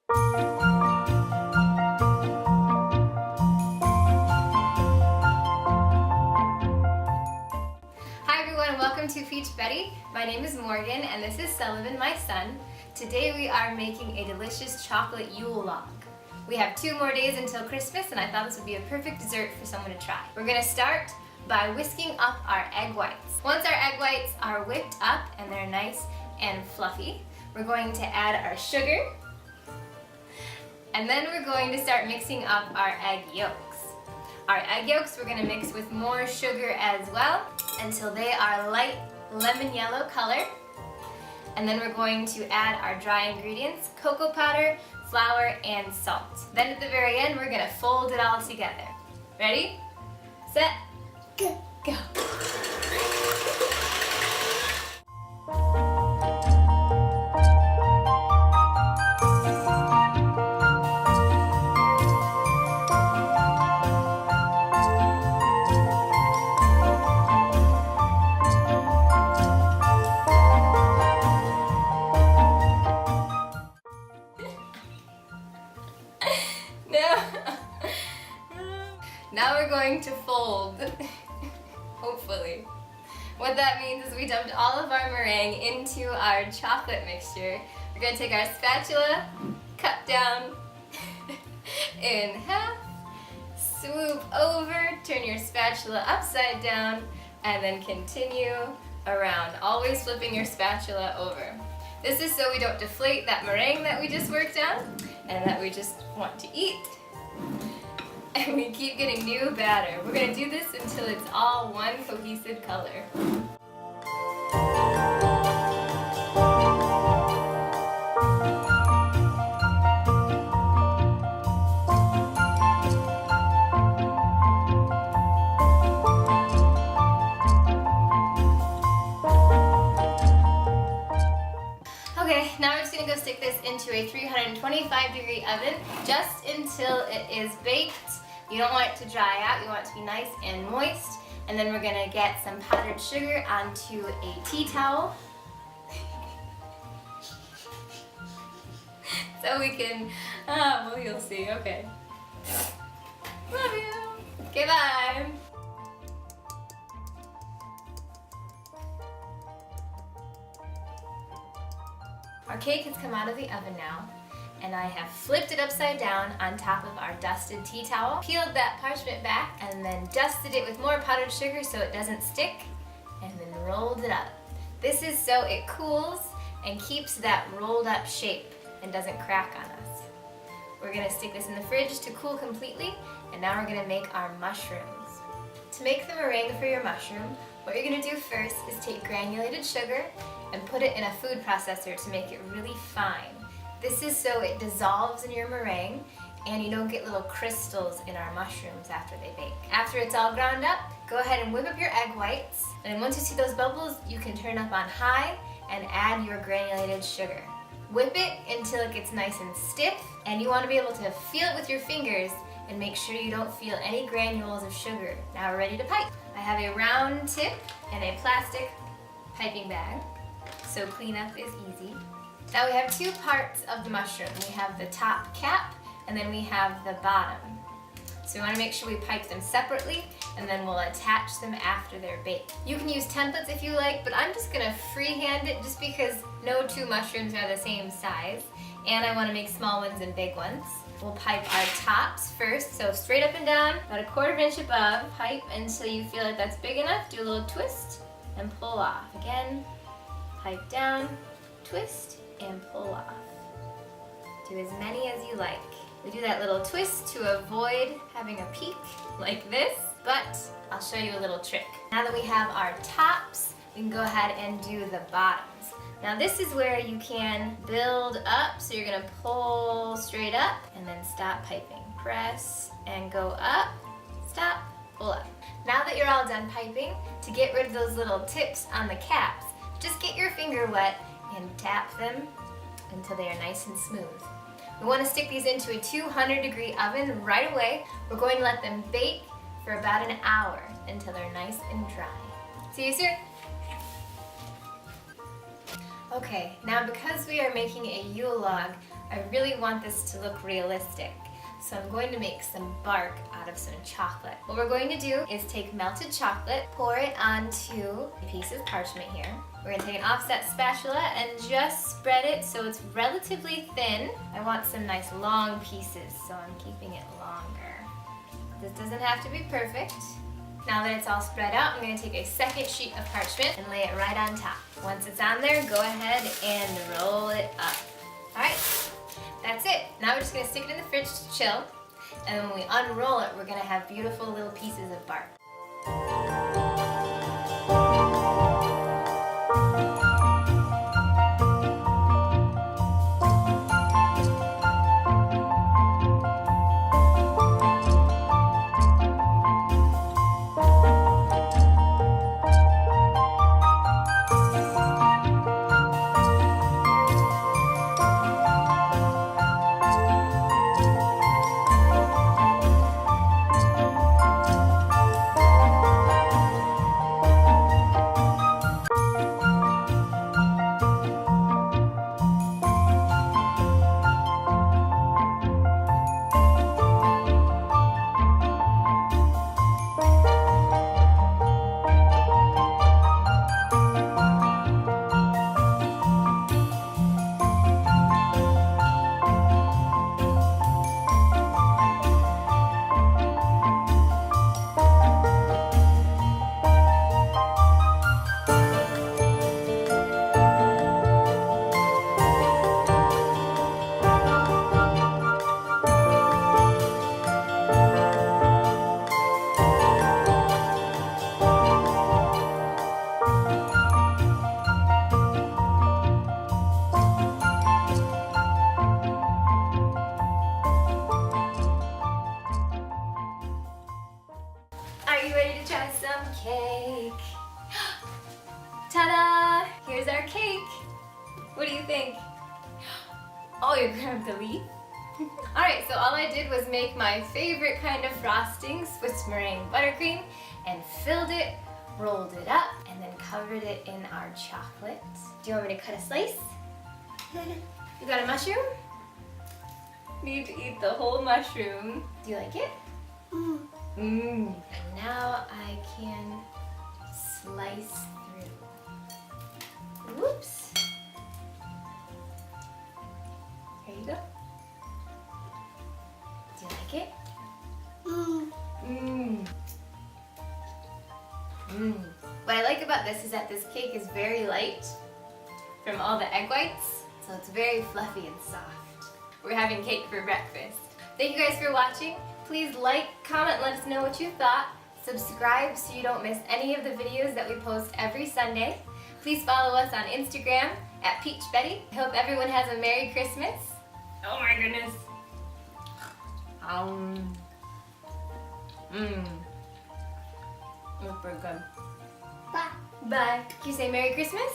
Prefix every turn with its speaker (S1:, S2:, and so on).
S1: Hi everyone, welcome to Peach Betty. My name is Morgan and this is Sullivan, my son. Today we are making a delicious chocolate Yule Log. We have 2 more days until Christmas and I thought this would be a perfect dessert for someone to try. We're going to start by whisking up our egg whites. Once our egg whites are whipped up and they're nice and fluffy, we're going to add our sugar, and then we're going to start mixing up our egg yolks. Our egg yolks we're going to mix with more sugar as well until they are light lemon yellow color. And then we're going to add our dry ingredients, cocoa powder, flour, and salt. Then at the very end we're going to fold it all together. Ready? Set? Go! Go! Now we're going to fold, hopefully. What that means is we dumped all of our meringue into our chocolate mixture. We're going to take our spatula, cut down in half, swoop over, turn your spatula upside down, and then continue around, always flipping your spatula over. This is so we don't deflate that meringue that we just worked on and that we just want to eat. And we keep getting new batter. We're going to do this until it's all one cohesive color. Okay, now we're just going to go stick this into a 325-degree oven just until it is baked. You don't want it to dry out, you want it to be nice and moist. And then we're going to get some powdered sugar onto a tea towel. So we can, well, you'll see, okay. Love you. Okay, bye. Our cake has come out of the oven now, and I have flipped it upside down on top of our dusted tea towel, peeled that parchment back, and then dusted it with more powdered sugar so it doesn't stick, and then rolled it up. This is so it cools and keeps that rolled up shape and doesn't crack on us. We're going to stick this in the fridge to cool completely, and now we're going to make our mushrooms. To make the meringue for your mushroom, what you're going to do first is take granulated sugar and put it in a food processor to make it really fine. This is so it dissolves in your meringue and you don't get little crystals in our mushrooms after they bake. After it's all ground up, go ahead and whip up your egg whites, and then once you see those bubbles, you can turn up on high and add your granulated sugar. Whip it until it gets nice and stiff, and you want to be able to feel it with your fingers and make sure you don't feel any granules of sugar. Now we're ready to pipe. I have a round tip and a plastic piping bag, so cleanup is easy. Now we have 2 parts of the mushroom. We have the top cap and then we have the bottom. So we want to make sure we pipe them separately and then we'll attach them after they're baked. You can use templates if you like, but I'm just going to freehand it just because no 2 mushrooms are the same size and I want to make small ones and big ones. We'll pipe our tops first, so straight up and down, about 1/4 inch above, pipe until you feel like that's big enough, do a little twist and pull off. Again, pipe down, twist, and pull off. Do as many as you like. We do that little twist to avoid having a peak like this, but I'll show you a little trick. Now that we have our tops, we can go ahead and do the bottoms. Now this is where you can build up, so you're gonna pull straight up and then stop piping. Press and go up, stop, pull up. Now that you're all done piping, to get rid of those little tips on the caps, just get your finger wet and tap them until they are nice and smooth. We want to stick these into a 200-degree oven right away. We're going to let them bake for about an hour until they're nice and dry. See you soon. Okay, now because we are making a Yule log, I really want this to look realistic. So I'm going to make some bark out of some chocolate. What we're going to do is take melted chocolate, pour it onto a piece of parchment here. We're going to take an offset spatula and just spread it so it's relatively thin. I want some nice long pieces, so I'm keeping it longer. This doesn't have to be perfect. Now that it's all spread out, I'm going to take a second sheet of parchment and lay it right on top. Once it's on there, go ahead and roll it up. Alright, that's it. Now we're just going to stick it in the fridge to chill, and then when we unroll it, we're going to have beautiful little pieces of bark. Are you ready to try some cake? Ta-da! Here's our cake. What do you think? Oh, you grabbed the leaf? Alright, so all I did was make my favorite kind of frosting, Swiss meringue buttercream, and filled it, rolled it up, and then covered it in our chocolate. Do you want me to cut a slice? You got a mushroom? Need to eat the whole mushroom. Do you like it? And now I can slice through. Whoops. Here you go. Do you like it? What I like about this is that this cake is very light from all the egg whites, so it's very fluffy and soft. We're having cake for breakfast. Thank you guys for watching. Please like, comment, let us know what you thought. Subscribe so you don't miss any of the videos that we post every Sunday. Please follow us on Instagram at Peach Betty. I hope everyone has a Merry Christmas. Oh my goodness. That's pretty good. Bye. Bye. Can you say Merry Christmas?